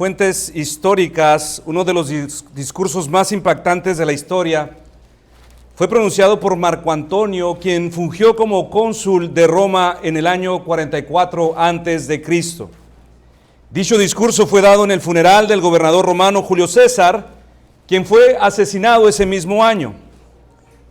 fuentes históricas, uno de los discursos más impactantes de la historia fue pronunciado por Marco Antonio, quien fungió como cónsul de Roma en el año 44 a.C. Dicho discurso fue dado en el funeral del gobernador romano Julio César, quien fue asesinado ese mismo año.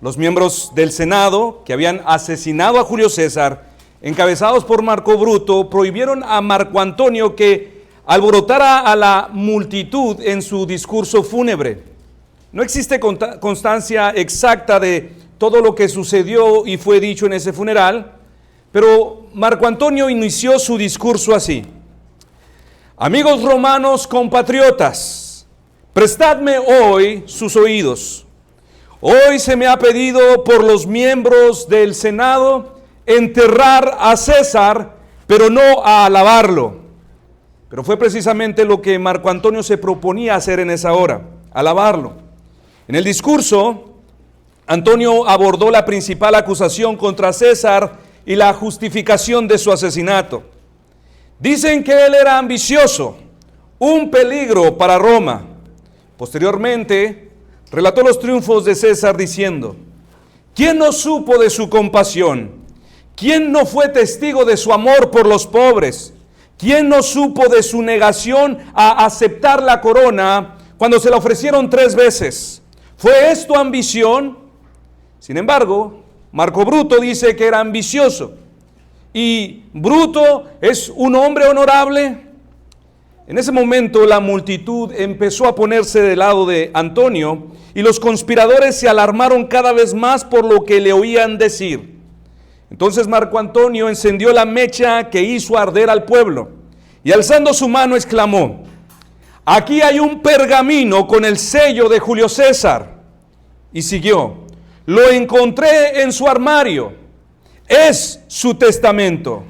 Los miembros del Senado que habían asesinado a Julio César, encabezados por Marco Bruto, prohibieron a Marco Antonio que alborotara a la multitud en su discurso fúnebre. No existe constancia exacta de todo lo que sucedió y fue dicho en ese funeral, pero Marco Antonio inició su discurso así: amigos romanos compatriotas, prestadme hoy sus oídos. Hoy se me ha pedido por los miembros del Senado enterrar a César, pero no a alabarlo. Pero fue precisamente lo que Marco Antonio se proponía hacer en esa hora, alabarlo. En el discurso, Antonio abordó la principal acusación contra César y la justificación de su asesinato. Dicen que él era ambicioso, un peligro para Roma. Posteriormente, relató los triunfos de César diciendo: ¿quién no supo de su compasión? ¿Quién no fue testigo de su amor por los pobres? ¿Quién no supo de su negación a aceptar la corona cuando se la ofrecieron 3 veces? ¿Fue esto ambición? Sin embargo, Marco Bruto dice que era ambicioso. ¿Y Bruto es un hombre honorable? En ese momento la multitud empezó a ponerse del lado de Antonio y los conspiradores se alarmaron cada vez más por lo que le oían decir. Entonces Marco Antonio encendió la mecha que hizo arder al pueblo y alzando su mano exclamó: aquí hay un pergamino con el sello de Julio César. Y siguió: lo encontré en su armario. Es su testamento.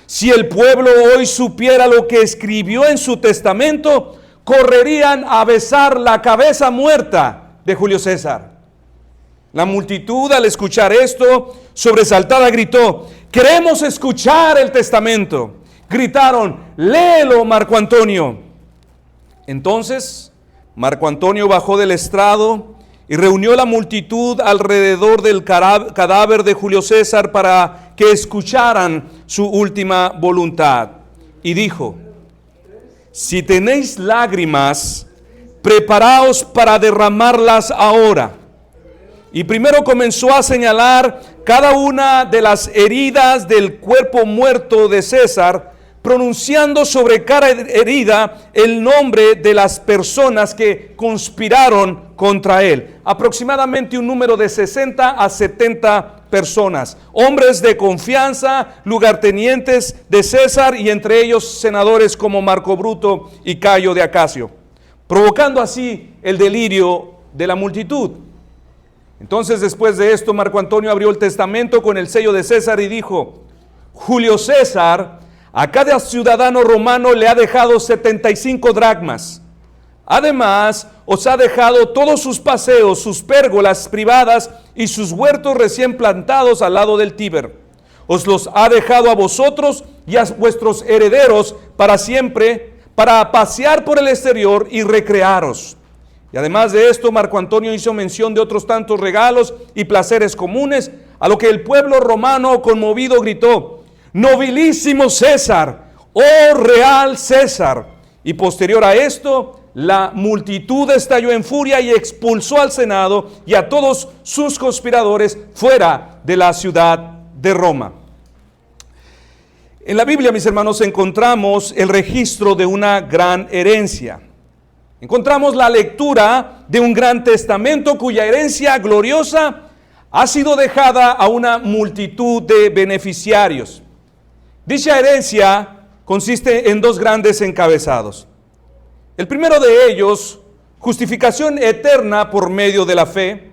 Si el pueblo hoy supiera lo que escribió en su testamento, correrían a besar la cabeza muerta de Julio César. La multitud, al escuchar esto, sobresaltada, gritó: queremos escuchar el testamento. Gritaron: léelo, Marco Antonio. Entonces, Marco Antonio bajó del estrado y reunió la multitud alrededor del cadáver de Julio César para que escucharan su última voluntad. Y dijo: si tenéis lágrimas, preparaos para derramarlas ahora. Y primero comenzó a señalar cada una de las heridas del cuerpo muerto de César, pronunciando sobre cada herida el nombre de las personas que conspiraron contra él. Aproximadamente un número de 60 a 70 personas, hombres de confianza, lugartenientes de César y entre ellos senadores como Marco Bruto y Cayo de Acasio, provocando así el delirio de la multitud. Entonces, después de esto, Marco Antonio abrió el testamento con el sello de César y dijo: Julio César a cada ciudadano romano le ha dejado 75 dracmas. Además, os ha dejado todos sus paseos, sus pérgolas privadas y sus huertos recién plantados al lado del Tíber. Os los ha dejado a vosotros y a vuestros herederos para siempre, para pasear por el exterior y recrearos. Y además de esto, Marco Antonio hizo mención de otros tantos regalos y placeres comunes, a lo que el pueblo romano conmovido gritó: nobilísimo César, oh real César. Y posterior a esto, la multitud estalló en furia y expulsó al Senado y a todos sus conspiradores fuera de la ciudad de Roma. En la Biblia, mis hermanos, encontramos el registro de una gran herencia. Encontramos la lectura de un gran testamento cuya herencia gloriosa ha sido dejada a una multitud de beneficiarios. Dicha herencia consiste en 2 grandes encabezados. El primero de ellos, justificación eterna por medio de la fe.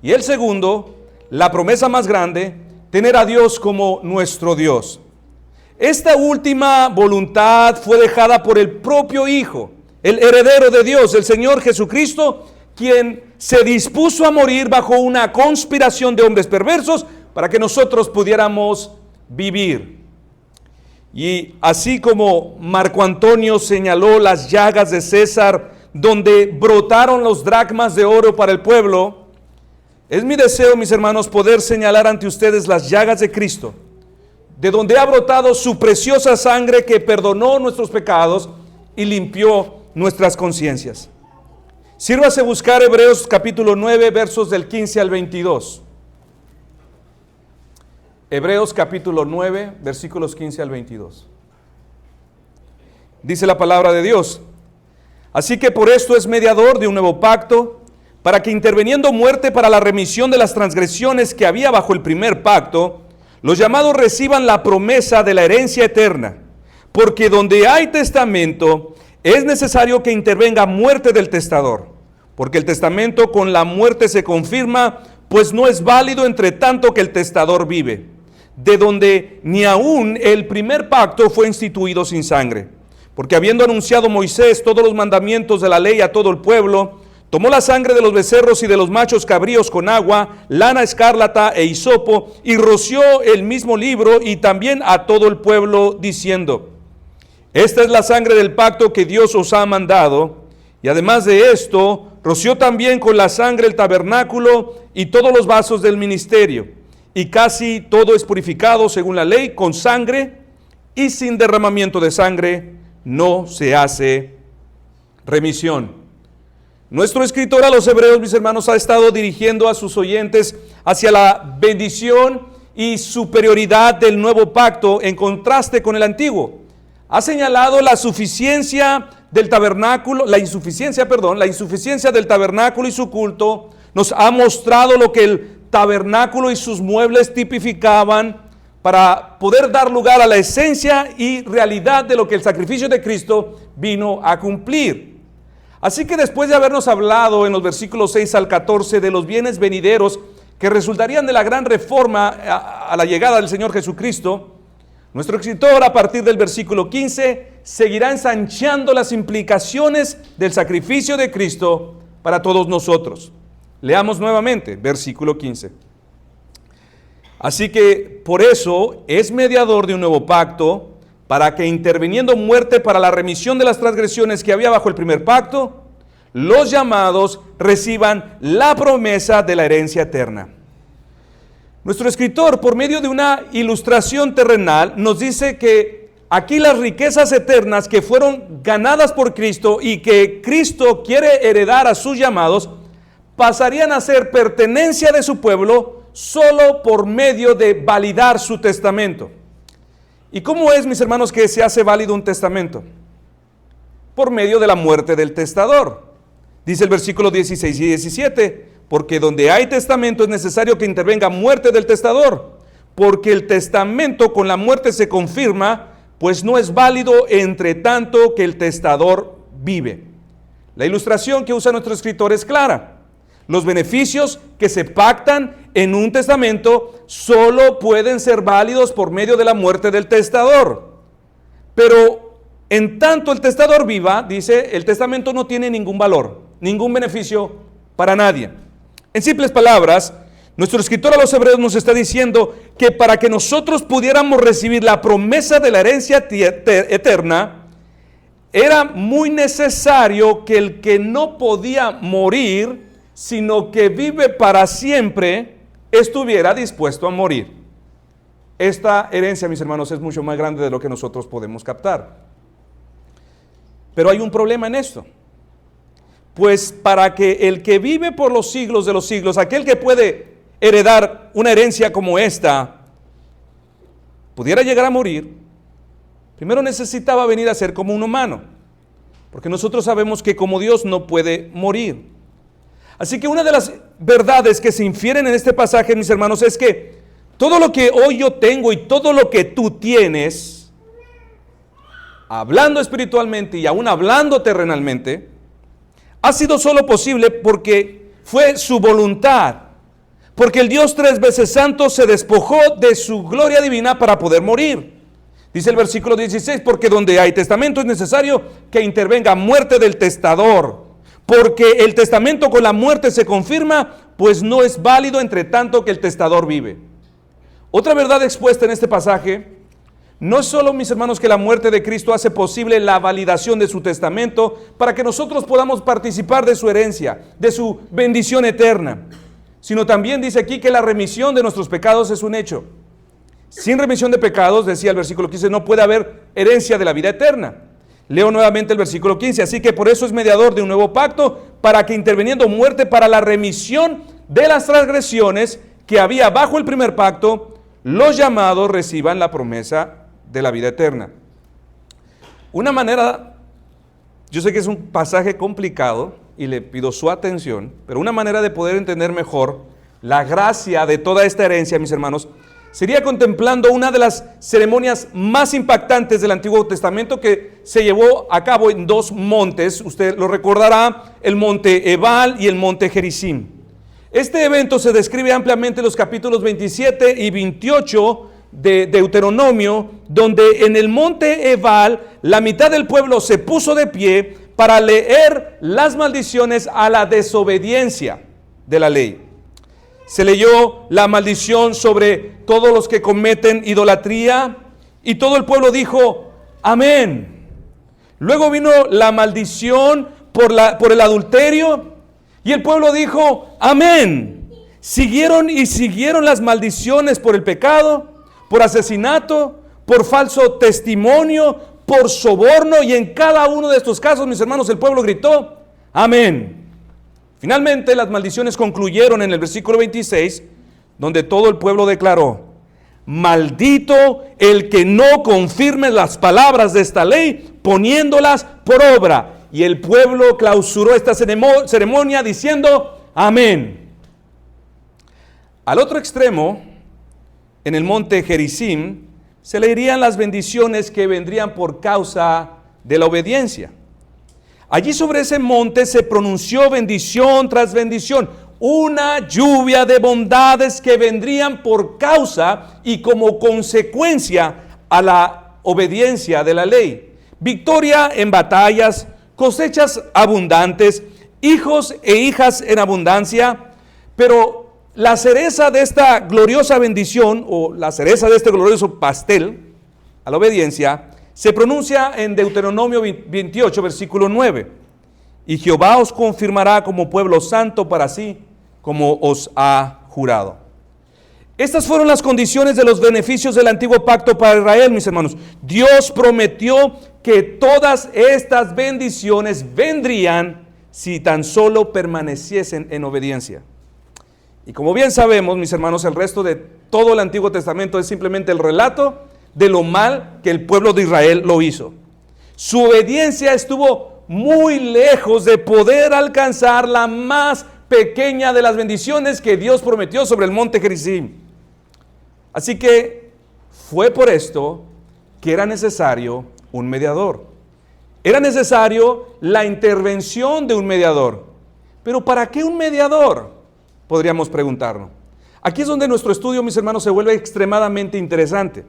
Y el segundo, la promesa más grande, tener a Dios como nuestro Dios. Esta última voluntad fue dejada por el propio Hijo, el heredero de Dios, el Señor Jesucristo, quien se dispuso a morir bajo una conspiración de hombres perversos para que nosotros pudiéramos vivir. Y así como Marco Antonio señaló las llagas de César, donde brotaron los dracmas de oro para el pueblo, es mi deseo, mis hermanos, poder señalar ante ustedes las llagas de Cristo, de donde ha brotado su preciosa sangre que perdonó nuestros pecados y limpió nuestras conciencias. Sírvase buscar Hebreos capítulo 9, versos del 15 al 22. Hebreos capítulo 9, versículos 15 al 22. Dice la palabra de Dios: así que por esto es mediador de un nuevo pacto, para que interviniendo muerte para la remisión de las transgresiones que había bajo el primer pacto, los llamados reciban la promesa de la herencia eterna. Porque donde hay testamento, es necesario que intervenga muerte del testador, porque el testamento con la muerte se confirma, pues no es válido entre tanto que el testador vive, de donde ni aún el primer pacto fue instituido sin sangre. Porque habiendo anunciado Moisés todos los mandamientos de la ley a todo el pueblo, tomó la sangre de los becerros y de los machos cabríos con agua, lana escarlata e hisopo, y roció el mismo libro y también a todo el pueblo, diciendo: esta es la sangre del pacto que Dios os ha mandado. Y además de esto, roció también con la sangre el tabernáculo y todos los vasos del ministerio. Y casi todo es purificado según la ley con sangre, y sin derramamiento de sangre no se hace remisión. Nuestro escritor a los hebreos, mis hermanos, ha estado dirigiendo a sus oyentes hacia la bendición y superioridad del nuevo pacto en contraste con el antiguo. Ha señalado la suficiencia del tabernáculo, la insuficiencia del tabernáculo y su culto. Nos ha mostrado lo que el tabernáculo y sus muebles tipificaban para poder dar lugar a la esencia y realidad de lo que el sacrificio de Cristo vino a cumplir. Así que después de habernos hablado en los versículos 6 al 14 de los bienes venideros que resultarían de la gran reforma a la llegada del Señor Jesucristo, nuestro escritor a partir del versículo 15 seguirá ensanchando las implicaciones del sacrificio de Cristo para todos nosotros. Leamos nuevamente, versículo 15. Así que por eso es mediador de un nuevo pacto, para que interviniendo muerte para la remisión de las transgresiones que había bajo el primer pacto, los llamados reciban la promesa de la herencia eterna. Nuestro escritor, por medio de una ilustración terrenal, nos dice que aquí las riquezas eternas que fueron ganadas por Cristo y que Cristo quiere heredar a sus llamados, pasarían a ser pertenencia de su pueblo solo por medio de validar su testamento. ¿Y cómo es, mis hermanos, que se hace válido un testamento? Por medio de la muerte del testador. Dice el versículo 16 y 17, porque donde hay testamento es necesario que intervenga muerte del testador, porque el testamento con la muerte se confirma, pues no es válido entre tanto que el testador vive. La ilustración que usa nuestro escritor es clara. Los beneficios que se pactan en un testamento solo pueden ser válidos por medio de la muerte del testador. Pero en tanto el testador viva, dice, el testamento no tiene ningún valor, ningún beneficio para nadie. En simples palabras, nuestro escritor a los hebreos nos está diciendo que para que nosotros pudiéramos recibir la promesa de la herencia eterna, era muy necesario que el que no podía morir, sino que vive para siempre, estuviera dispuesto a morir. Esta herencia, mis hermanos, es mucho más grande de lo que nosotros podemos captar. Pero hay un problema en esto. Pues para que el que vive por los siglos de los siglos, aquel que puede heredar una herencia como esta, pudiera llegar a morir, primero necesitaba venir a ser como un humano. Porque nosotros sabemos que como Dios no puede morir. Así que una de las verdades que se infieren en este pasaje, mis hermanos, es que todo lo que hoy yo tengo y todo lo que tú tienes, hablando espiritualmente y aún hablando terrenalmente, ha sido solo posible porque fue su voluntad. Porque el Dios 3 veces santo se despojó de su gloria divina para poder morir. Dice el versículo 16, porque donde hay testamento es necesario que intervenga muerte del testador. Porque el testamento con la muerte se confirma, pues no es válido entre tanto que el testador vive. Otra verdad expuesta en este pasaje No es solo, mis hermanos, que la muerte de Cristo hace posible la validación de su testamento para que nosotros podamos participar de su herencia, de su bendición eterna, sino también dice aquí que la remisión de nuestros pecados es un hecho. Sin remisión de pecados, decía el versículo 15, no puede haber herencia de la vida eterna. Leo nuevamente el versículo 15, así que por eso es mediador de un nuevo pacto, para que interviniendo muerte para la remisión de las transgresiones que había bajo el primer pacto, los llamados reciban la promesa de la vida eterna. Una manera, yo sé que es un pasaje complicado y le pido su atención, pero una manera de poder entender mejor la gracia de toda esta herencia, mis hermanos, sería contemplando una de las ceremonias más impactantes del Antiguo Testamento que se llevó a cabo en dos montes. Usted lo recordará, el monte Ebal y el monte Gerizim. Este evento se describe ampliamente en los capítulos 27 y 28 de Deuteronomio, donde en el monte Ebal la mitad del pueblo se puso de pie para leer las maldiciones a la desobediencia de la ley. Se leyó la maldición sobre todos los que cometen idolatría y todo el pueblo dijo amén. Luego vino la maldición por el adulterio y el pueblo dijo amén. Siguieron las maldiciones por el pecado, por asesinato, por falso testimonio, por soborno, y en cada uno de estos casos, mis hermanos, el pueblo gritó amén. Finalmente las maldiciones concluyeron en el versículo 26, donde todo el pueblo declaró: maldito el que no confirme las palabras de esta ley, poniéndolas por obra. Y el pueblo clausuró esta ceremonia diciendo amén. Al otro extremo, en el monte Gerizim, se leerían las bendiciones que vendrían por causa de la obediencia. Allí sobre ese monte se pronunció bendición tras bendición, una lluvia de bondades que vendrían por causa y como consecuencia a la obediencia de la ley. Victoria en batallas, cosechas abundantes, hijos e hijas en abundancia, pero la cereza de esta gloriosa bendición, o la cereza de este glorioso pastel a la obediencia, se pronuncia en Deuteronomio 28, versículo 9. Y Jehová os confirmará como pueblo santo para sí, como os ha jurado. Estas fueron las condiciones de los beneficios del antiguo pacto para Israel, mis hermanos. Dios prometió que todas estas bendiciones vendrían si tan solo permaneciesen en obediencia. Y como bien sabemos, mis hermanos, el resto de todo el Antiguo Testamento es simplemente el relato de lo mal que el pueblo de Israel lo hizo. Su obediencia estuvo muy lejos de poder alcanzar la más pequeña de las bendiciones que Dios prometió sobre el monte Gerizim. Así que fue por esto que era necesario un mediador. Era necesario la intervención de un mediador. Pero ¿para qué un mediador? Podríamos preguntarnos. Aquí es donde nuestro estudio, mis hermanos, se vuelve extremadamente interesante.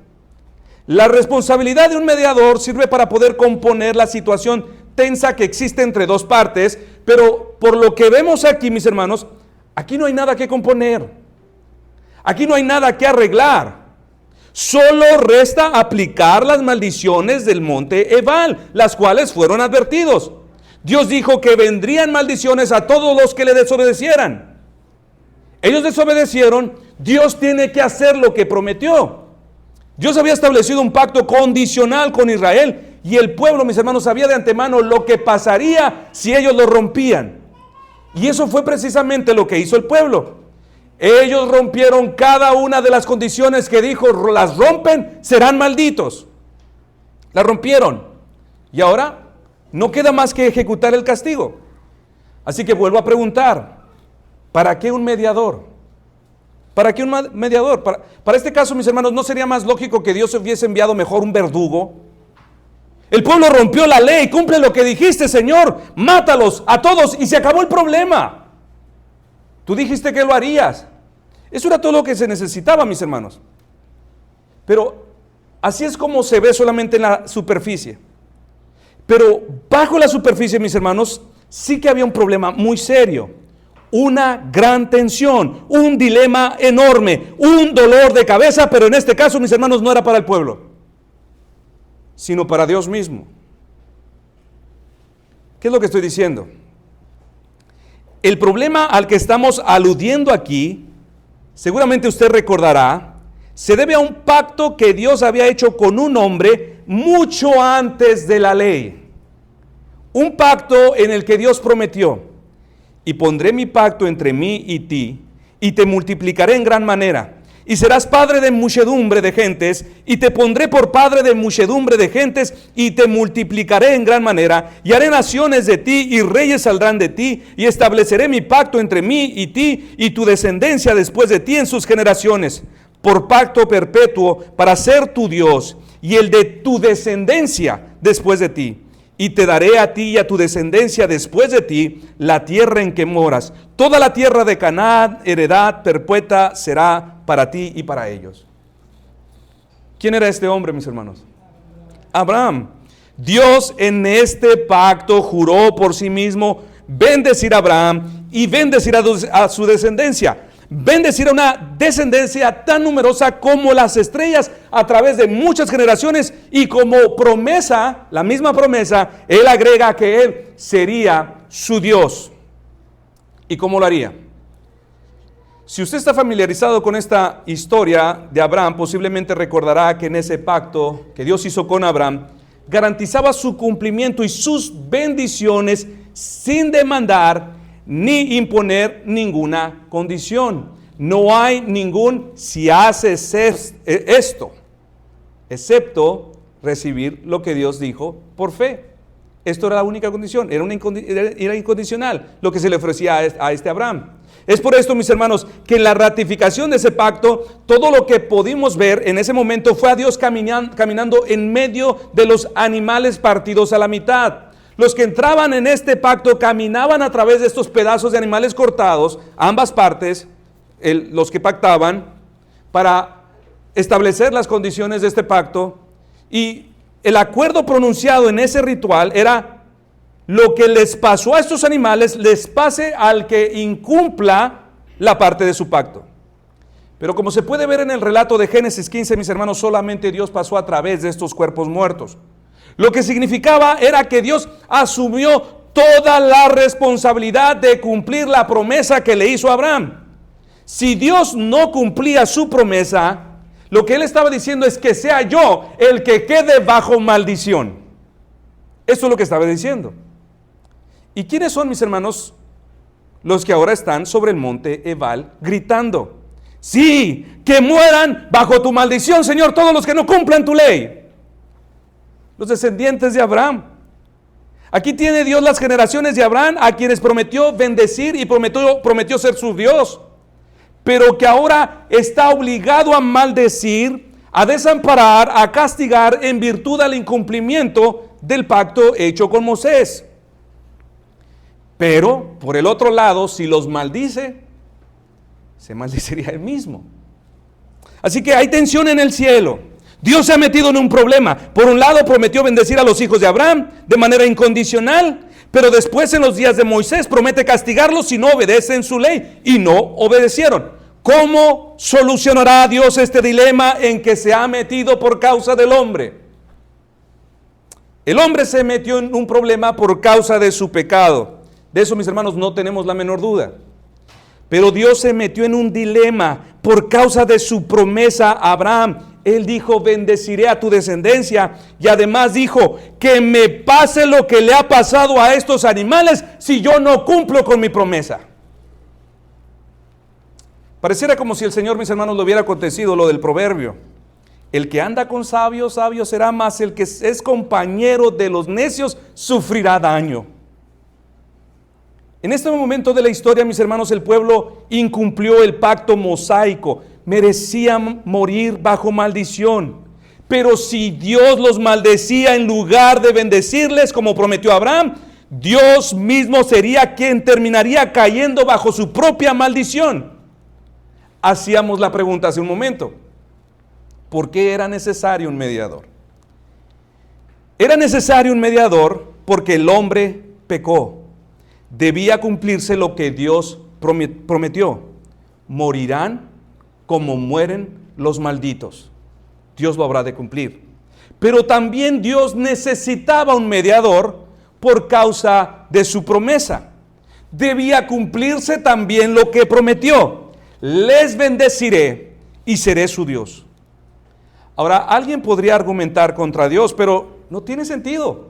La responsabilidad de un mediador sirve para poder componer la situación tensa que existe entre dos partes, pero por lo que vemos aquí, mis hermanos, aquí no hay nada que componer. Aquí no hay nada que arreglar. Solo resta aplicar las maldiciones del monte Ebal, las cuales fueron advertidos. Dios dijo que vendrían maldiciones a todos los que le desobedecieran. Ellos desobedecieron, Dios tiene que hacer lo que prometió. Dios había establecido un pacto condicional con Israel y el pueblo, mis hermanos, sabía de antemano lo que pasaría si ellos lo rompían. Y eso fue precisamente lo que hizo el pueblo. Ellos rompieron cada una de las condiciones que dijo, las rompen, serán malditos. Las rompieron. Y ahora no queda más que ejecutar el castigo. Así que vuelvo a preguntar, ¿para qué un mediador? ¿Para qué un mediador? Para este caso, mis hermanos, ¿no sería más lógico que Dios hubiese enviado mejor un verdugo? El pueblo rompió la ley, cumple lo que dijiste, Señor, mátalos a todos y se acabó el problema. Tú dijiste que lo harías. Eso era todo lo que se necesitaba, mis hermanos. Pero así es como se ve solamente en la superficie. Pero bajo la superficie, mis hermanos, sí que había un problema muy serio. Una gran tensión, un dilema enorme, un dolor de cabeza, pero en este caso, mis hermanos, no era para el pueblo. sino para Dios mismo. ¿Qué es lo que estoy diciendo? El problema al que estamos aludiendo aquí, seguramente usted recordará, se debe a un pacto que Dios había hecho con un hombre mucho antes de la ley. Un pacto en el que Dios prometió: y pondré mi pacto entre mí y ti, y te multiplicaré en gran manera, y serás padre de muchedumbre de gentes, y te pondré por padre de muchedumbre de gentes, y te multiplicaré en gran manera, y haré naciones de ti, y reyes saldrán de ti, y estableceré mi pacto entre mí y ti, y tu descendencia después de ti en sus generaciones, por pacto perpetuo, para ser tu Dios, y el de tu descendencia después de ti. Y te daré a ti y a tu descendencia después de ti la tierra en que moras. Toda la tierra de Canaán, heredad perpetua será para ti y para ellos. ¿Quién era este hombre, mis hermanos? Abraham. Dios en este pacto juró por sí mismo bendecir a Abraham y bendecir a su descendencia. Bendecir a una descendencia tan numerosa como las estrellas a través de muchas generaciones, y como promesa, la misma promesa, Él agrega que Él sería su Dios. ¿Y cómo lo haría? Si usted está familiarizado con esta historia de Abraham, posiblemente recordará que en ese pacto que Dios hizo con Abraham, garantizaba su cumplimiento y sus bendiciones sin demandar ni imponer ninguna condición. No hay ningún "si haces esto", excepto recibir lo que Dios dijo por fe. Esto era la única condición, era incondicional lo que se le ofrecía a este Abraham. Es por esto, mis hermanos, que en la ratificación de ese pacto, todo lo que pudimos ver en ese momento fue a Dios caminando en medio de los animales partidos a la mitad. Los que entraban en este pacto caminaban a través de estos pedazos de animales cortados, ambas partes, los que pactaban, para establecer las condiciones de este pacto. Y el acuerdo pronunciado en ese ritual era: lo que les pasó a estos animales, les pase al que incumpla la parte de su pacto. Pero como se puede ver en el relato de Génesis 15, mis hermanos, solamente Dios pasó a través de estos cuerpos muertos. Lo que significaba era que Dios asumió toda la responsabilidad de cumplir la promesa que le hizo a Abraham. Si Dios no cumplía su promesa, lo que Él estaba diciendo es que sea yo el que quede bajo maldición. Esto es lo que estaba diciendo. ¿Y quiénes son, mis hermanos, los que ahora están sobre el monte Ebal gritando: sí, que mueran bajo tu maldición, Señor, todos los que no cumplan tu ley? Los descendientes de Abraham. Aquí tiene Dios las generaciones de Abraham, a quienes prometió bendecir y prometió ser su Dios, pero que ahora está obligado a maldecir, a desamparar, a castigar en virtud del incumplimiento del pacto hecho con Moisés. Pero, por el otro lado, si los maldice, se maldeciría él mismo. Así que hay tensión en el cielo. Dios se ha metido en un problema. Por un lado, prometió bendecir a los hijos de Abraham de manera incondicional, pero después, en los días de Moisés, promete castigarlos si no obedecen su ley, y no obedecieron. ¿Cómo solucionará Dios este dilema en que se ha metido por causa del hombre? El hombre se metió en un problema por causa de su pecado. De eso, mis hermanos, no tenemos la menor duda. Pero Dios se metió en un dilema por causa de su promesa a Abraham. Él dijo: bendeciré a tu descendencia, y además dijo: que me pase lo que le ha pasado a estos animales si yo no cumplo con mi promesa. Pareciera como si el Señor, mis hermanos, le hubiera acontecido lo del proverbio: el que anda con sabios, sabio será, mas el que es compañero de los necios sufrirá daño. En este momento de la historia, mis hermanos, el pueblo incumplió el pacto mosaico. Merecían morir bajo maldición. Pero si Dios los maldecía en lugar de bendecirles como prometió Abraham, Dios mismo sería quien terminaría cayendo bajo su propia maldición. Hacíamos la pregunta hace un momento: ¿por qué era necesario un mediador? Era necesario un mediador porque el hombre pecó. Debía cumplirse lo que Dios prometió: morirán como mueren los malditos. Dios lo habrá de cumplir. pero también Dios necesitaba un mediador por causa de su promesa. Debía cumplirse también lo que prometió: les bendeciré y seré su Dios. Ahora, alguien podría argumentar contra Dios, pero no tiene sentido.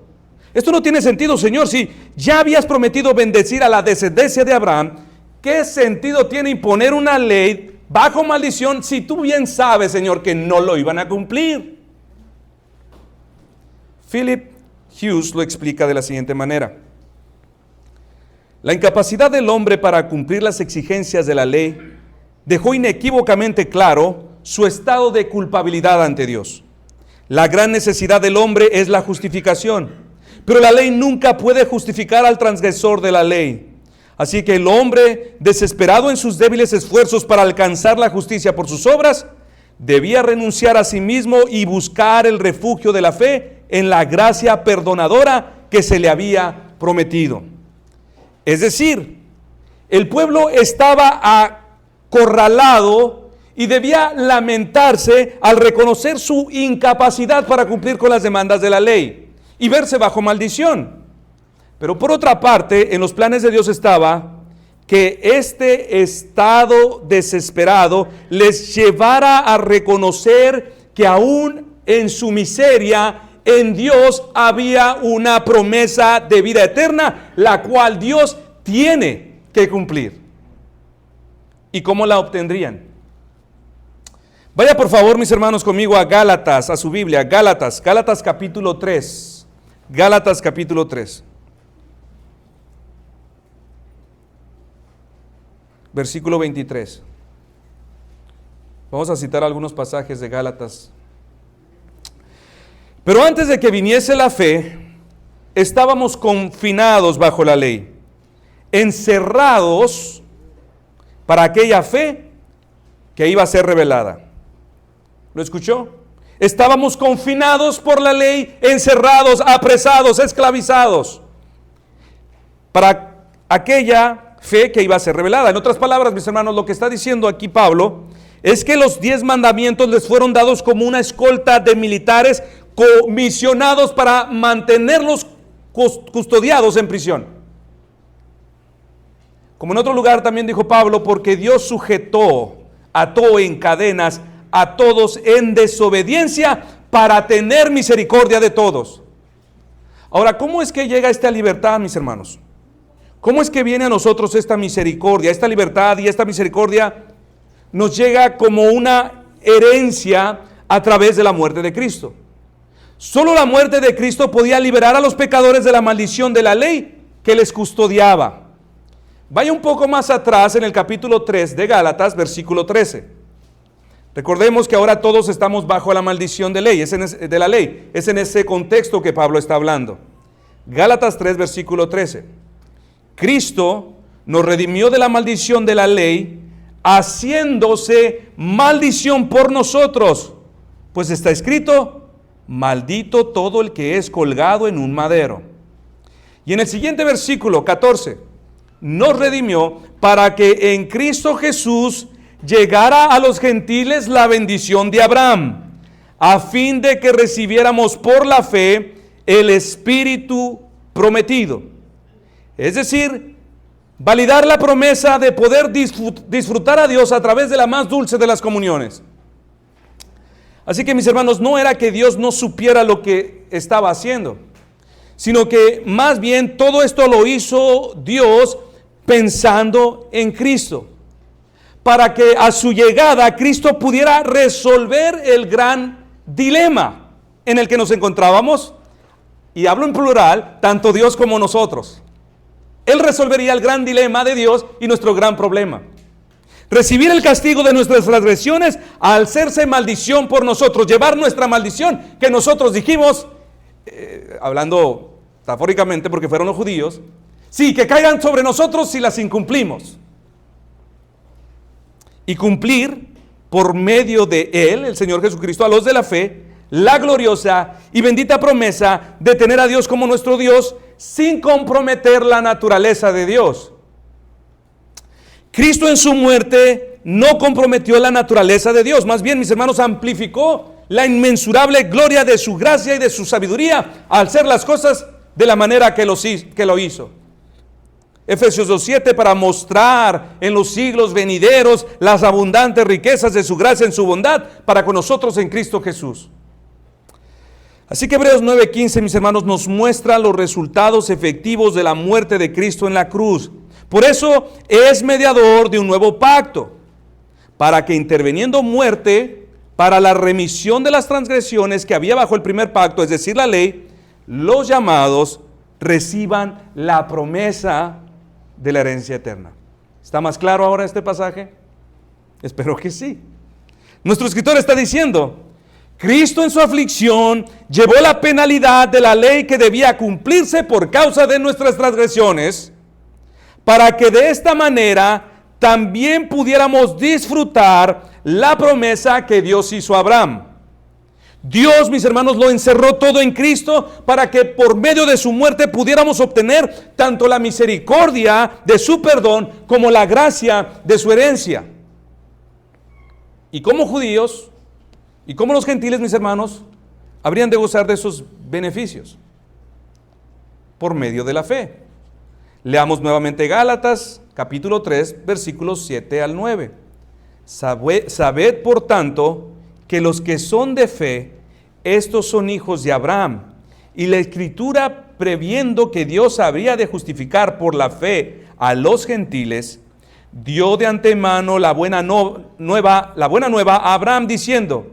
Esto no tiene sentido, Señor. Si ya habías prometido bendecir a la descendencia de Abraham, ¿qué sentido tiene imponer una ley bajo maldición si tú bien sabes, Señor, que no lo iban a cumplir? Philip Hughes lo explica de la siguiente manera: la incapacidad del hombre para cumplir las exigencias de la ley dejó inequívocamente claro su estado de culpabilidad ante Dios. La gran necesidad del hombre es la justificación, pero la ley nunca puede justificar al transgresor de la ley. Así que el hombre, desesperado en sus débiles esfuerzos para alcanzar la justicia por sus obras, debía renunciar a sí mismo y buscar el refugio de la fe en la gracia perdonadora que se le había prometido. Es decir, el pueblo estaba acorralado y debía lamentarse al reconocer su incapacidad para cumplir con las demandas de la ley y verse bajo maldición. Pero por otra parte, en los planes de Dios estaba que este estado desesperado les llevara a reconocer que aún en su miseria, en Dios había una promesa de vida eterna, la cual Dios tiene que cumplir. ¿Y cómo la obtendrían? Vaya por favor, mis hermanos, conmigo a Gálatas, a su Biblia, Gálatas capítulo 3. Gálatas capítulo 3. Versículo 23. Vamos a citar algunos pasajes de Gálatas. Pero antes de que viniese la fe, estábamos confinados bajo la ley, encerrados para aquella fe que iba a ser revelada. ¿Lo escuchó? Estábamos confinados por la ley, encerrados, apresados, esclavizados, para aquella fe que iba a ser revelada. En otras palabras, mis hermanos, lo que está diciendo aquí Pablo es que los 10 mandamientos les fueron dados como una escolta de militares comisionados para mantenerlos custodiados en prisión. Como en otro lugar también dijo Pablo, porque Dios ató en cadenas a todos en desobediencia para tener misericordia de todos. Ahora, ¿cómo es que llega esta libertad, mis hermanos? ¿Cómo es que viene a nosotros esta misericordia? Esta libertad y esta misericordia nos llega como una herencia a través de la muerte de Cristo. Solo la muerte de Cristo podía liberar a los pecadores de la maldición de la ley que les custodiaba. Vaya un poco más atrás en el capítulo 3 de Gálatas, versículo 13. Recordemos que ahora todos estamos bajo la maldición de la ley. Es en ese contexto que Pablo está hablando. Gálatas 3, versículo 13. Cristo nos redimió de la maldición de la ley, haciéndose maldición por nosotros. Pues está escrito: maldito todo el que es colgado en un madero. Y en el siguiente versículo, 14, nos redimió para que en Cristo Jesús llegara a los gentiles la bendición de Abraham, a fin de que recibiéramos por la fe el Espíritu prometido. Es decir, validar la promesa de poder disfrutar a Dios a través de la más dulce de las comuniones. Así que, mis hermanos, no era que Dios no supiera lo que estaba haciendo, sino que más bien todo esto lo hizo Dios pensando en Cristo, para que a su llegada Cristo pudiera resolver el gran dilema en el que nos encontrábamos, y hablo en plural, tanto Dios como nosotros. Él resolvería el gran dilema de Dios y nuestro gran problema. Recibir el castigo de nuestras transgresiones al hacerse maldición por nosotros, llevar nuestra maldición que nosotros dijimos, hablando metafóricamente porque fueron los judíos, sí, que caigan sobre nosotros si las incumplimos. Y cumplir por medio de Él, el Señor Jesucristo, a los de la fe, la gloriosa y bendita promesa de tener a Dios como nuestro Dios sin comprometer la naturaleza de Dios. Cristo en su muerte no comprometió la naturaleza de Dios, más bien, mis hermanos, amplificó la inmensurable gloria de su gracia y de su sabiduría al hacer las cosas de la manera que lo hizo. Efesios 2:7, para mostrar en los siglos venideros las abundantes riquezas de su gracia en su bondad para con nosotros en Cristo Jesús. Así que Hebreos 9:15, mis hermanos, nos muestra los resultados efectivos de la muerte de Cristo en la cruz. Por eso es mediador de un nuevo pacto, para que interviniendo muerte para la remisión de las transgresiones que había bajo el primer pacto, es decir, la ley, los llamados reciban la promesa de la herencia eterna. ¿Está más claro ahora este pasaje? Espero que sí. Nuestro escritor está diciendo: Cristo en su aflicción llevó la penalidad de la ley que debía cumplirse por causa de nuestras transgresiones, para que de esta manera también pudiéramos disfrutar la promesa que Dios hizo a Abraham. Dios, mis hermanos, lo encerró todo en Cristo para que por medio de su muerte pudiéramos obtener tanto la misericordia de su perdón como la gracia de su herencia. Y como judíos y como los gentiles, mis hermanos, habrían de gozar de esos beneficios por medio de la fe. Leamos nuevamente Gálatas capítulo 3, versículos 7 al 9. Sabed, por tanto, que los que son de fe, estos son hijos de Abraham. Y la Escritura, previendo que Dios habría de justificar por la fe a los gentiles, dio de antemano la buena nueva a Abraham, diciendo: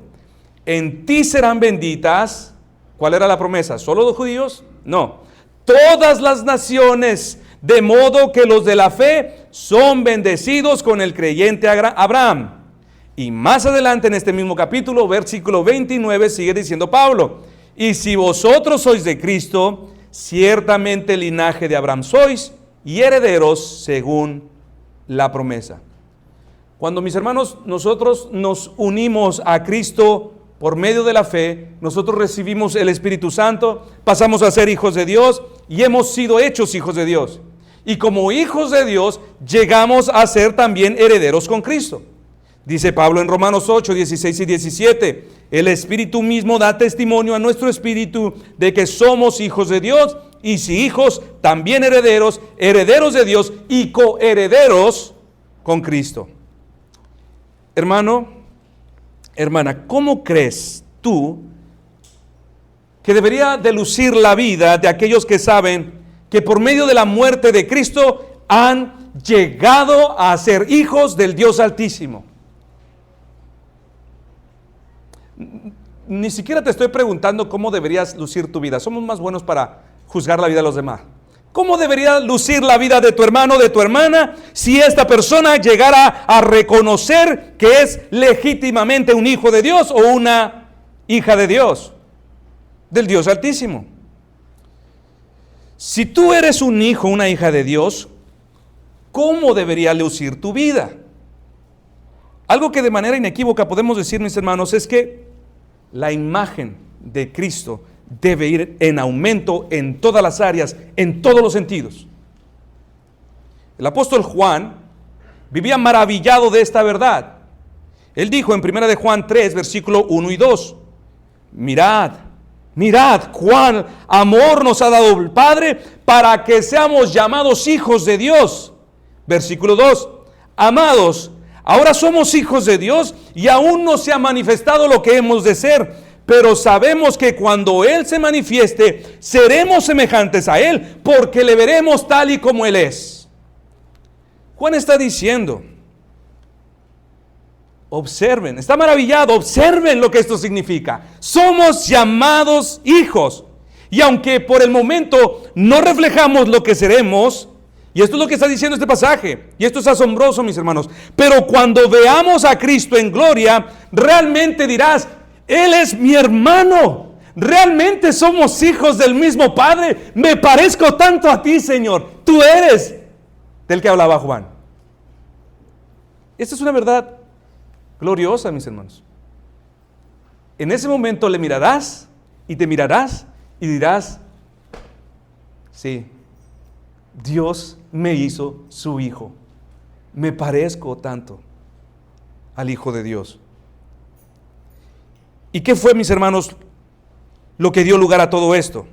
en ti serán benditas. ¿Cuál era la promesa? ¿Solo los judíos? No. Todas las naciones, de modo que los de la fe son bendecidos con el creyente Abraham. Y más adelante en este mismo capítulo, versículo 29, sigue diciendo Pablo: y si vosotros sois de Cristo, ciertamente linaje de Abraham sois y herederos según la promesa. Cuando, mis hermanos, nosotros nos unimos a Cristo por medio de la fe, nosotros recibimos el Espíritu Santo, pasamos a ser hijos de Dios y hemos sido hechos hijos de Dios. Y como hijos de Dios, llegamos a ser también herederos con Cristo. Dice Pablo en Romanos 8, 16 y 17, el Espíritu mismo da testimonio a nuestro espíritu de que somos hijos de Dios, y si hijos, también herederos, herederos de Dios y coherederos con Cristo. Hermano, hermana, ¿cómo crees tú que debería de lucir la vida de aquellos que saben que por medio de la muerte de Cristo han llegado a ser hijos del Dios Altísimo? Ni siquiera te estoy preguntando cómo deberías lucir tu vida. Somos más buenos para juzgar la vida de los demás. ¿Cómo debería lucir la vida de tu hermano, de tu hermana, si esta persona llegara a reconocer que es legítimamente un hijo de Dios o una hija de Dios, del Dios Altísimo? Si tú eres un hijo, una hija de Dios, ¿cómo debería lucir tu vida? Algo que de manera inequívoca podemos decir, mis hermanos, es que la imagen de Cristo debe ir en aumento en todas las áreas, en todos los sentidos. El apóstol Juan vivía maravillado de esta verdad. Él dijo en 1 de Juan 3, versículo 1 y 2, mirad, cuán amor nos ha dado el Padre para que seamos llamados hijos de Dios. Versículo 2, amados, ahora somos hijos de Dios y aún no se ha manifestado lo que hemos de ser, pero sabemos que cuando Él se manifieste, seremos semejantes a Él, porque le veremos tal y como Él es. Juan está diciendo, observen, está maravillado, observen lo que esto significa. Somos llamados hijos, y aunque por el momento no reflejamos lo que seremos, y esto es lo que está diciendo este pasaje, y esto es asombroso, mis hermanos, pero cuando veamos a Cristo en gloria, realmente dirás, Él es mi hermano, realmente somos hijos del mismo Padre, me parezco tanto a ti, Señor, tú eres del que hablaba Juan. Esta es una verdad gloriosa, mis hermanos. En ese momento le mirarás y te mirarás y dirás, sí, Dios me hizo su hijo, me parezco tanto al Hijo de Dios. ¿Y qué fue, mis hermanos, lo que dio lugar a todo esto?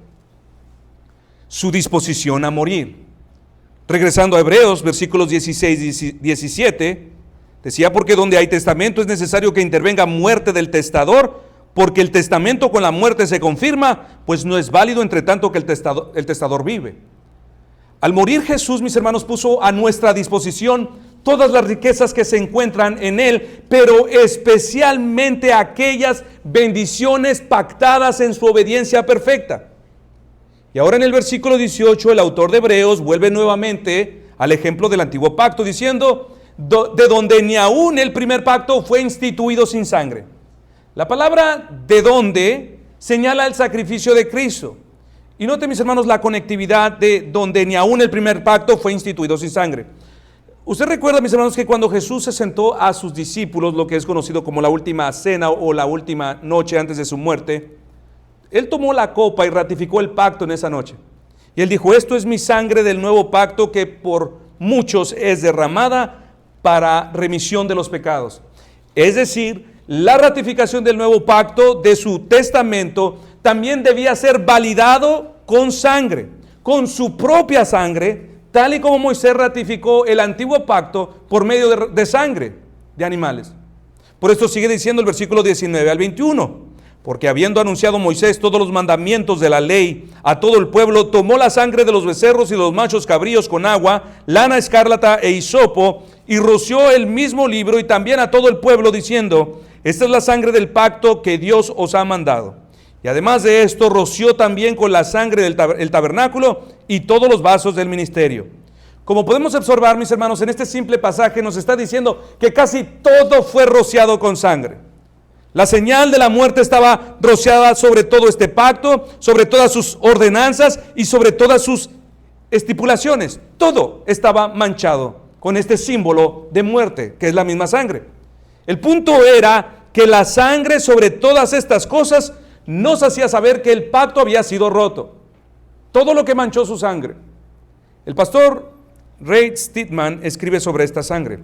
Su disposición a morir. Regresando a Hebreos, versículos 16 y 17, decía, porque donde hay testamento es necesario que intervenga muerte del testador, porque el testamento con la muerte se confirma, pues no es válido entre tanto que el testador vive. Al morir Jesús, mis hermanos, puso a nuestra disposición todas las riquezas que se encuentran en Él, pero especialmente aquellas bendiciones pactadas en su obediencia perfecta. Y ahora en el versículo 18, el autor de Hebreos vuelve nuevamente al ejemplo del antiguo pacto, diciendo, de donde ni aún el primer pacto fue instituido sin sangre. La palabra de donde señala el sacrificio de Cristo. Y note, mis hermanos, la conectividad de donde ni aún el primer pacto fue instituido sin sangre. Usted recuerda, mis hermanos, que cuando Jesús se sentó a sus discípulos, lo que es conocido como la última cena o la última noche antes de su muerte, Él tomó la copa y ratificó el pacto en esa noche. Y Él dijo, esto es mi sangre del nuevo pacto que por muchos es derramada para remisión de los pecados. Es decir, la ratificación del nuevo pacto, de su testamento, también debía ser validado con sangre, con su propia sangre, tal y como Moisés ratificó el antiguo pacto por medio de sangre de animales. Por esto sigue diciendo el versículo 19 al 21, porque habiendo anunciado Moisés todos los mandamientos de la ley a todo el pueblo, tomó la sangre de los becerros y los machos cabríos con agua, lana escarlata e hisopo, y roció el mismo libro y también a todo el pueblo, diciendo, esta es la sangre del pacto que Dios os ha mandado. Y además de esto, roció también con la sangre del tabernáculo y todos los vasos del ministerio. Como podemos observar, mis hermanos, en este simple pasaje nos está diciendo que casi todo fue rociado con sangre. La señal de la muerte estaba rociada sobre todo este pacto, sobre todas sus ordenanzas y sobre todas sus estipulaciones. Todo estaba manchado con este símbolo de muerte, que es la misma sangre. El punto era que la sangre sobre todas estas cosas nos hacía saber que el pacto había sido roto. Todo lo que manchó su sangre. El pastor Ray Stedman escribe sobre esta sangre.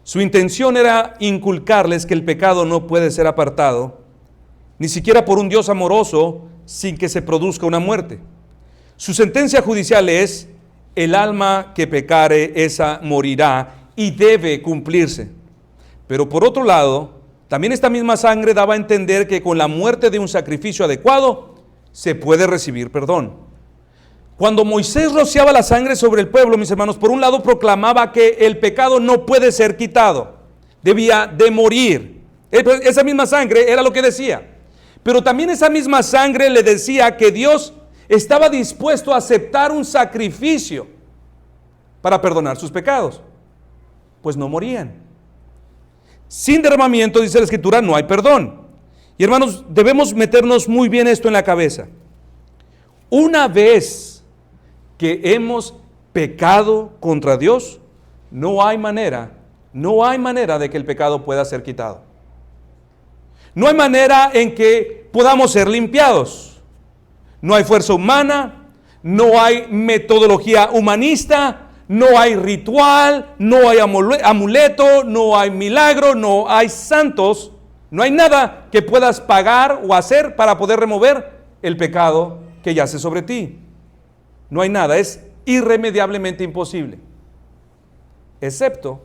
Su intención era inculcarles que el pecado no puede ser apartado, ni siquiera por un Dios amoroso, sin que se produzca una muerte. Su sentencia judicial es, el alma que pecare, esa morirá, y debe cumplirse. Pero por otro lado, también esta misma sangre daba a entender que con la muerte de un sacrificio adecuado, se puede recibir perdón. Cuando Moisés rociaba la sangre sobre el pueblo, mis hermanos, por un lado proclamaba que el pecado no puede ser quitado, debía de morir. Esa misma sangre era lo que decía. Pero también esa misma sangre le decía que Dios estaba dispuesto a aceptar un sacrificio para perdonar sus pecados, pues no morían. Sin derramamiento, dice la Escritura, no hay perdón. Y hermanos, debemos meternos muy bien esto en la cabeza. Una vez que hemos pecado contra Dios, no hay manera de que el pecado pueda ser quitado. No hay manera en que podamos ser limpiados. No hay fuerza humana, no hay metodología humanista, no hay ritual, no hay amuleto, no hay milagro, no hay santos, no hay nada que puedas pagar o hacer para poder remover el pecado que yace sobre ti. No hay nada, es irremediablemente imposible, excepto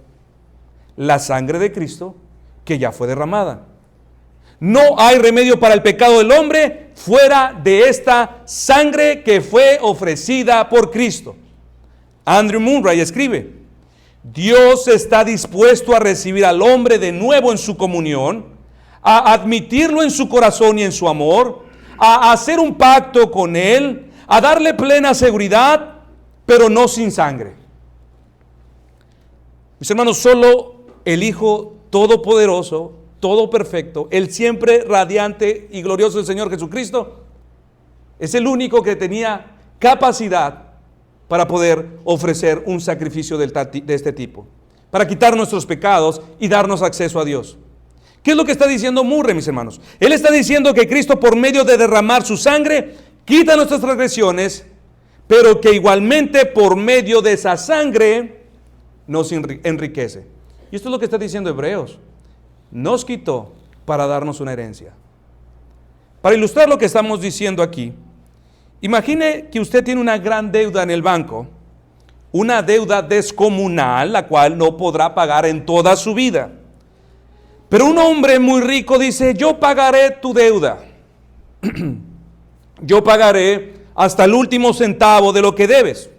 la sangre de Cristo que ya fue derramada. No hay remedio para el pecado del hombre fuera de esta sangre que fue ofrecida por Cristo. Andrew Murray escribe, Dios está dispuesto a recibir al hombre de nuevo en su comunión, a admitirlo en su corazón y en su amor, a hacer un pacto con él, a darle plena seguridad, pero no sin sangre. Mis hermanos, solo el Hijo Todopoderoso, todo perfecto, el siempre radiante y glorioso del Señor Jesucristo, es el único que tenía capacidad para poder ofrecer un sacrificio de este tipo, para quitar nuestros pecados y darnos acceso a Dios. ¿Qué es lo que está diciendo Murray, mis hermanos? Él está diciendo que Cristo, por medio de derramar su sangre, quita nuestras transgresiones, pero que igualmente por medio de esa sangre nos enriquece. Y esto es lo que está diciendo Hebreos. Nos quitó para darnos una herencia. Para ilustrar lo que estamos diciendo aquí, imagine que usted tiene una gran deuda en el banco, una deuda descomunal, la cual no podrá pagar en toda su vida. Pero un hombre muy rico dice: yo pagaré tu deuda. Yo pagaré hasta el último centavo de lo que debes.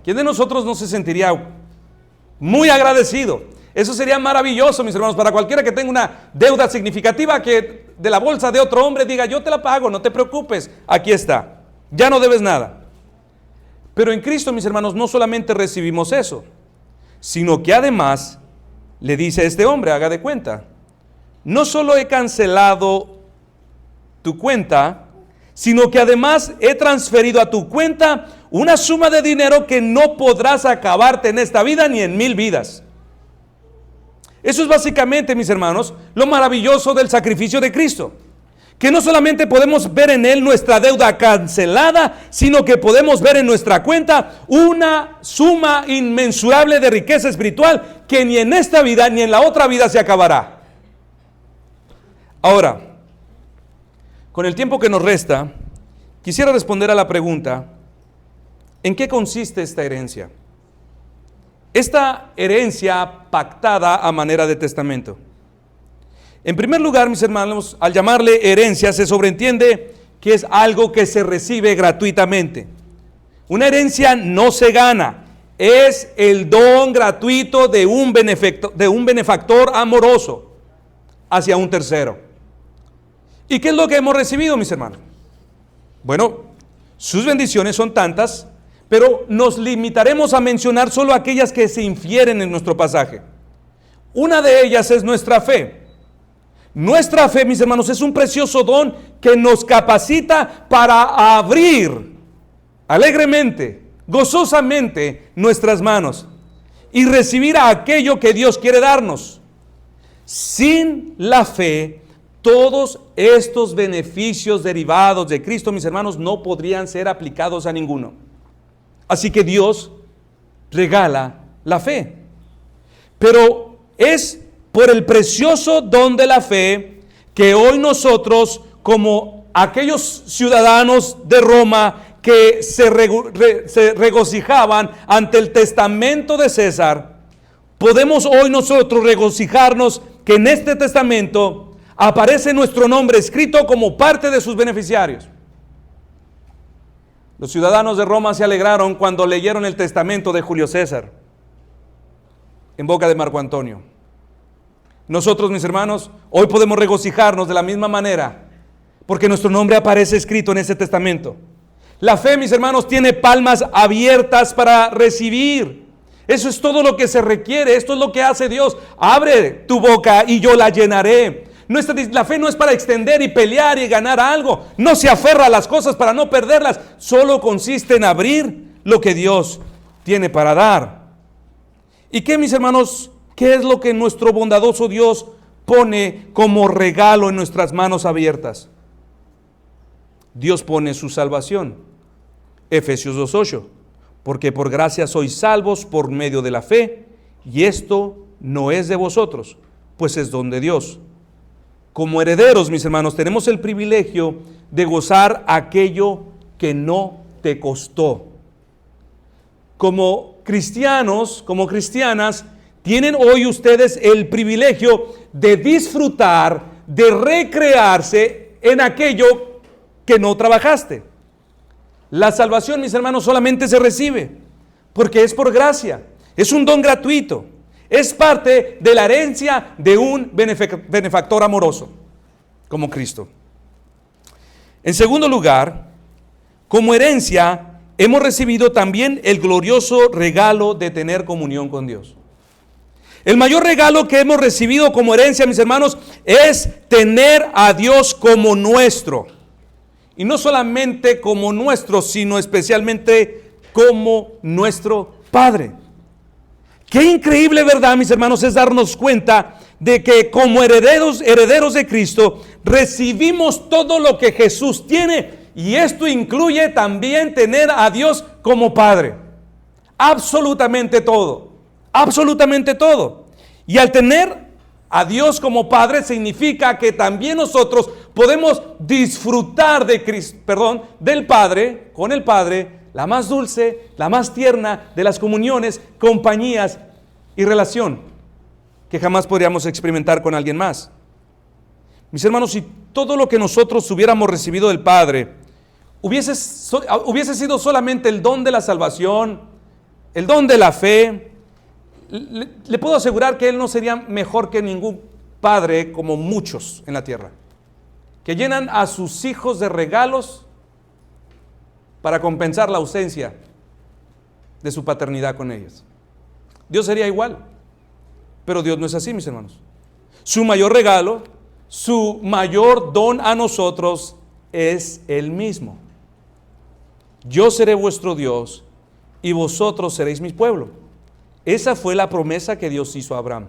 ¿Quién de nosotros no se sentiría muy agradecido? Eso sería maravilloso, mis hermanos, para cualquiera que tenga una deuda significativa, que de la bolsa de otro hombre diga: yo te la pago, no te preocupes, aquí está, ya no debes nada. Pero en Cristo, mis hermanos, no solamente recibimos eso, sino que además le dice a este hombre: haga de cuenta, no solo he cancelado tu cuenta, sino que además he transferido a tu cuenta una suma de dinero que no podrás acabarte en esta vida ni en 1000 vidas. Eso es básicamente, mis hermanos, lo maravilloso del sacrificio de Cristo. Que no solamente podemos ver en Él nuestra deuda cancelada, sino que podemos ver en nuestra cuenta una suma inmensurable de riqueza espiritual que ni en esta vida ni en la otra vida se acabará. Ahora, con el tiempo que nos resta, quisiera responder a la pregunta: ¿en qué consiste esta herencia? Esta herencia pactada a manera de testamento. En primer lugar, mis hermanos, al llamarle herencia se sobreentiende que es algo que se recibe gratuitamente. Una herencia no se gana, es el don gratuito de un benefactor amoroso hacia un tercero. ¿Y qué es lo que hemos recibido, mis hermanos? Bueno, sus bendiciones son tantas, pero nos limitaremos a mencionar solo aquellas que se infieren en nuestro pasaje. Una de ellas es nuestra fe. Nuestra fe, mis hermanos, es un precioso don que nos capacita para abrir alegremente, gozosamente nuestras manos y recibir aquello que Dios quiere darnos. Sin la fe, todos estos beneficios derivados de Cristo, mis hermanos, no podrían ser aplicados a ninguno. Así que Dios regala la fe. Pero es por el precioso don de la fe que hoy nosotros, como aquellos ciudadanos de Roma que se regocijaban ante el testamento de César, podemos hoy nosotros regocijarnos que en este testamento aparece nuestro nombre escrito como parte de sus beneficiarios. Los ciudadanos de Roma se alegraron cuando leyeron el testamento de Julio César en boca de Marco Antonio. Nosotros, mis hermanos, hoy podemos regocijarnos de la misma manera, porque nuestro nombre aparece escrito en ese testamento. La fe, mis hermanos, tiene palmas abiertas para recibir. Eso es todo lo que se requiere. Esto es lo que hace Dios. Abre tu boca y yo la llenaré. La fe no es para extender y pelear y ganar algo. No se aferra a las cosas para no perderlas. Solo consiste en abrir lo que Dios tiene para dar. ¿Y qué, mis hermanos? ¿Qué es lo que nuestro bondadoso Dios pone como regalo en nuestras manos abiertas? Dios pone su salvación. Efesios 2:8. Porque por gracia sois salvos por medio de la fe, y esto no es de vosotros, pues es don de Dios. Como herederos, mis hermanos, tenemos el privilegio de gozar aquello que no te costó. Como cristianos, como cristianas, tienen hoy ustedes el privilegio de disfrutar, de recrearse en aquello que no trabajaste. La salvación, mis hermanos, solamente se recibe porque es por gracia, es un don gratuito, es parte de la herencia de un benefactor amoroso, como Cristo. En segundo lugar, como herencia, hemos recibido también el glorioso regalo de tener comunión con Dios. El mayor regalo que hemos recibido como herencia, mis hermanos, es tener a Dios como nuestro. Y no solamente como nuestro, sino especialmente como nuestro Padre. Qué increíble verdad, mis hermanos, es darnos cuenta de que como herederos de Cristo, recibimos todo lo que Jesús tiene. Y esto incluye también tener a Dios como Padre. Absolutamente todo. Absolutamente todo. Y al tener a Dios como Padre significa que también nosotros podemos disfrutar del Padre, con el Padre, la más dulce, la más tierna de las comuniones, compañías y relación que jamás podríamos experimentar con alguien más. Mis hermanos, si todo lo que nosotros hubiéramos recibido del Padre hubiese sido solamente el don de la salvación, el don de la fe, le puedo asegurar que Él no sería mejor que ningún padre, como muchos en la tierra, que llenan a sus hijos de regalos para compensar la ausencia de su paternidad con ellos. Dios sería igual, pero Dios no es así, mis hermanos. Su mayor regalo, su mayor don a nosotros es Él mismo. Yo seré vuestro Dios y vosotros seréis mi pueblo. Esa fue la promesa que Dios hizo a Abraham.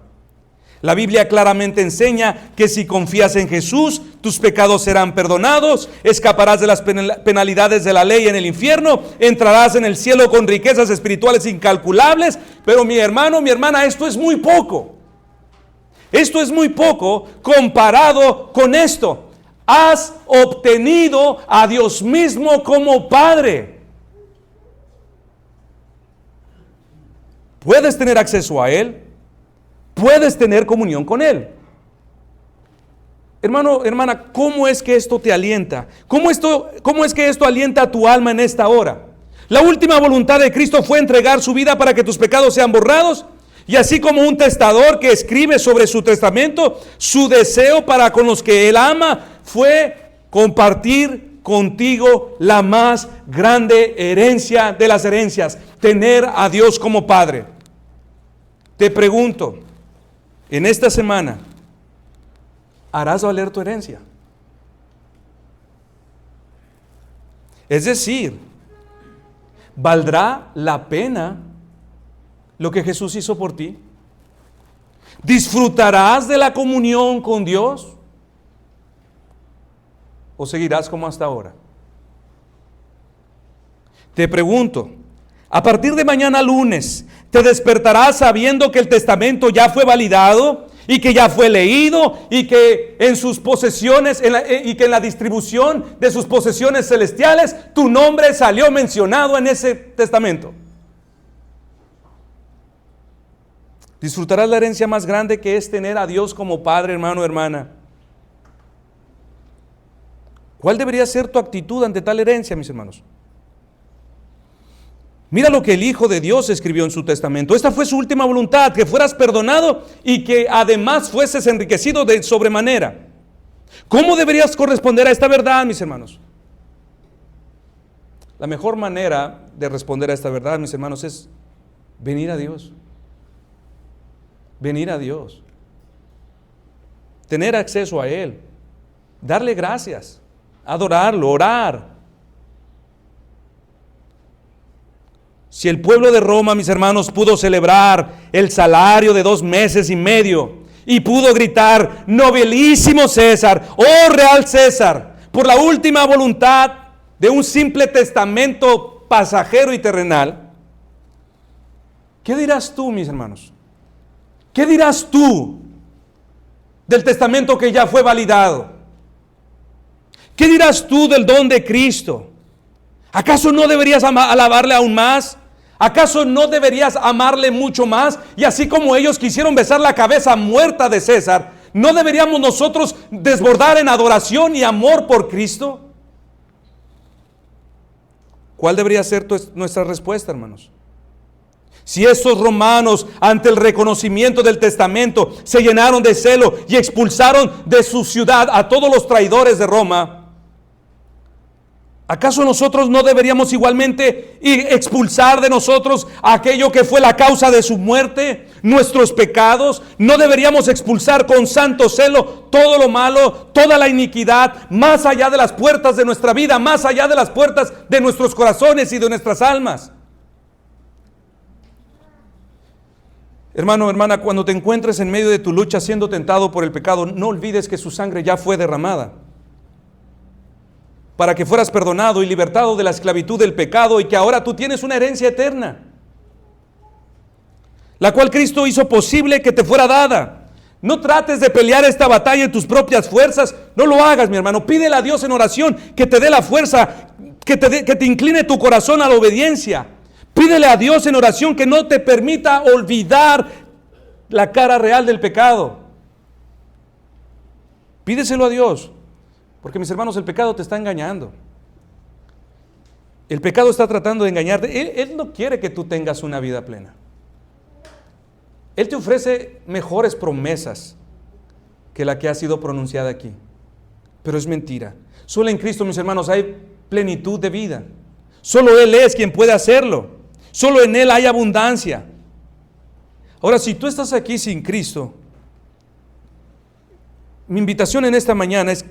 La Biblia claramente enseña que si confías en Jesús, tus pecados serán perdonados, escaparás de las penalidades de la ley en el infierno, entrarás en el cielo con riquezas espirituales incalculables. Pero mi hermano, mi hermana, esto es muy poco. Esto es muy poco comparado con esto. Has obtenido a Dios mismo como Padre. Puedes tener acceso a Él, puedes tener comunión con Él. Hermano, hermana, ¿cómo es que esto te alienta? ¿Cómo es que esto alienta a tu alma en esta hora? La última voluntad de Cristo fue entregar su vida para que tus pecados sean borrados. Y así como un testador que escribe sobre su testamento, su deseo para con los que Él ama fue compartir contigo la más grande herencia de las herencias, tener a Dios como Padre. Te pregunto, en esta semana, ¿harás valer tu herencia? Es decir, ¿valdrá la pena lo que Jesús hizo por ti? ¿Disfrutarás de la comunión con Dios? ¿O seguirás como hasta ahora? Te pregunto, a partir de mañana lunes, ¿te despertarás sabiendo que el testamento ya fue validado y que ya fue leído y que en sus posesiones y que en la distribución de sus posesiones celestiales tu nombre salió mencionado en ese testamento? Disfrutarás la herencia más grande que es tener a Dios como Padre, hermano, hermana. ¿Cuál debería ser tu actitud ante tal herencia, mis hermanos? Mira lo que el Hijo de Dios escribió en su testamento. Esta fue su última voluntad, que fueras perdonado y que además fueses enriquecido de sobremanera. ¿Cómo deberías corresponder a esta verdad, mis hermanos? La mejor manera de responder a esta verdad, mis hermanos, es venir a Dios. Venir a Dios. Tener acceso a Él. Darle gracias. Adorarlo, orar. Si el pueblo de Roma, mis hermanos, pudo celebrar el salario de 2 meses y medio y pudo gritar, nobilísimo César, oh real César, por la última voluntad de un simple testamento pasajero y terrenal, ¿qué dirás tú, mis hermanos? ¿Qué dirás tú del testamento que ya fue validado? ¿Qué dirás tú del don de Cristo? ¿Acaso no deberías alabarle aún más? ¿Acaso no deberías amarle mucho más? Y así como ellos quisieron besar la cabeza muerta de César, ¿no deberíamos nosotros desbordar en adoración y amor por Cristo? ¿Cuál debería ser nuestra respuesta, hermanos? Si estos romanos, ante el reconocimiento del testamento, se llenaron de celo y expulsaron de su ciudad a todos los traidores de Roma, ¿acaso nosotros no deberíamos igualmente expulsar de nosotros aquello que fue la causa de su muerte, nuestros pecados? ¿No deberíamos expulsar con santo celo todo lo malo, toda la iniquidad, más allá de las puertas de nuestra vida, más allá de las puertas de nuestros corazones y de nuestras almas? Hermano, hermana, cuando te encuentres en medio de tu lucha siendo tentado por el pecado, no olvides que su sangre ya fue derramada para que fueras perdonado y libertado de la esclavitud del pecado y que ahora tú tienes una herencia eterna, la cual Cristo hizo posible que te fuera dada. No trates de pelear esta batalla en tus propias fuerzas. No lo hagas, mi hermano. Pídele a Dios en oración que te dé la fuerza, que te incline tu corazón a la obediencia. Pídele a Dios en oración que no te permita olvidar la cara real del pecado. Pídeselo a Dios, porque mis hermanos, el pecado te está engañando. El pecado está tratando de engañarte. Él no quiere que tú tengas una vida plena. Él te ofrece mejores promesas que la que ha sido pronunciada aquí. Pero es mentira. Solo en Cristo, mis hermanos, hay plenitud de vida. Solo Él es quien puede hacerlo. Solo en Él hay abundancia. Ahora, si tú estás aquí sin Cristo, mi invitación en esta mañana es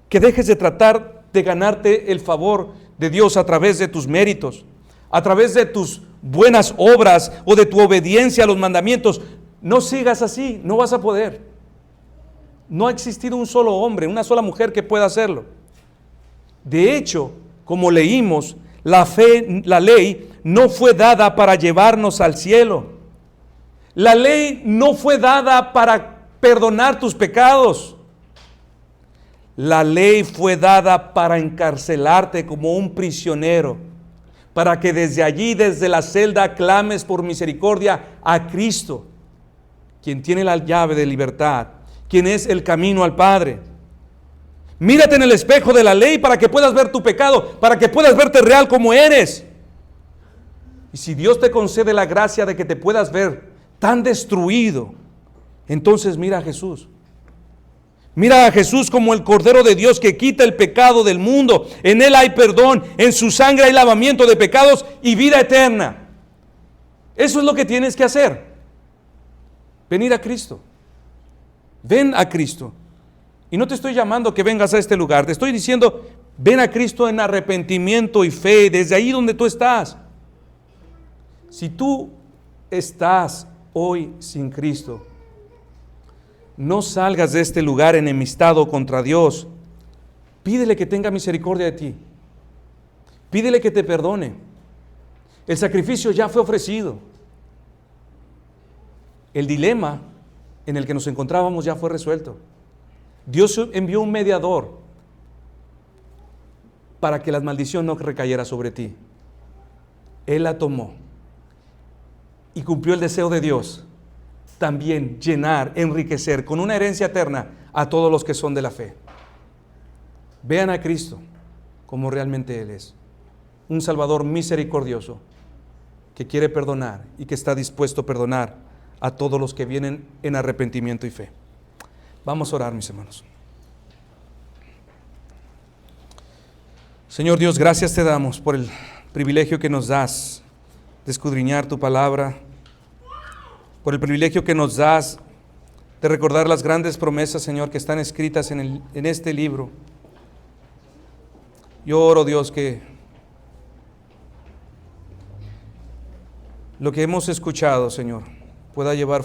que dejes de tratar de ganarte el favor de Dios a través de tus méritos, a través de tus buenas obras o de tu obediencia a los mandamientos. No sigas así, no vas a poder. No ha existido un solo hombre, una sola mujer que pueda hacerlo. De hecho, como leímos, la ley no fue dada para llevarnos al cielo. La ley no fue dada para perdonar tus pecados. La ley fue dada para encarcelarte como un prisionero, para que desde allí, desde la celda, clames por misericordia a Cristo, quien tiene la llave de libertad, quien es el camino al Padre. Mírate en el espejo de la ley para que puedas ver tu pecado, para que puedas verte real como eres. Y si Dios te concede la gracia de que te puedas ver tan destruido, entonces mira a Jesús. Mira a Jesús como el Cordero de Dios que quita el pecado del mundo. En Él hay perdón, en su sangre hay lavamiento de pecados y vida eterna. Eso es lo que tienes que hacer. Venir a Cristo. Ven a Cristo. Y no te estoy llamando que vengas a este lugar. Te estoy diciendo, ven a Cristo en arrepentimiento y fe, desde ahí donde tú estás. Si tú estás hoy sin Cristo, no salgas de este lugar enemistado contra Dios. Pídele que tenga misericordia de ti. Pídele que te perdone. El sacrificio ya fue ofrecido. El dilema en el que nos encontrábamos ya fue resuelto. Dios envió un mediador para que la maldición no recayera sobre ti. Él la tomó y cumplió el deseo de Dios. También llenar, enriquecer con una herencia eterna a todos los que son de la fe. Vean a Cristo como realmente Él es. Un Salvador misericordioso que quiere perdonar y que está dispuesto a perdonar a todos los que vienen en arrepentimiento y fe. Vamos a orar, mis hermanos. Señor Dios, gracias te damos por el privilegio que nos das de escudriñar tu palabra, por el privilegio que nos das de recordar las grandes promesas, Señor, que están escritas en este libro. Yo oro, Dios, que lo que hemos escuchado, Señor, pueda llevar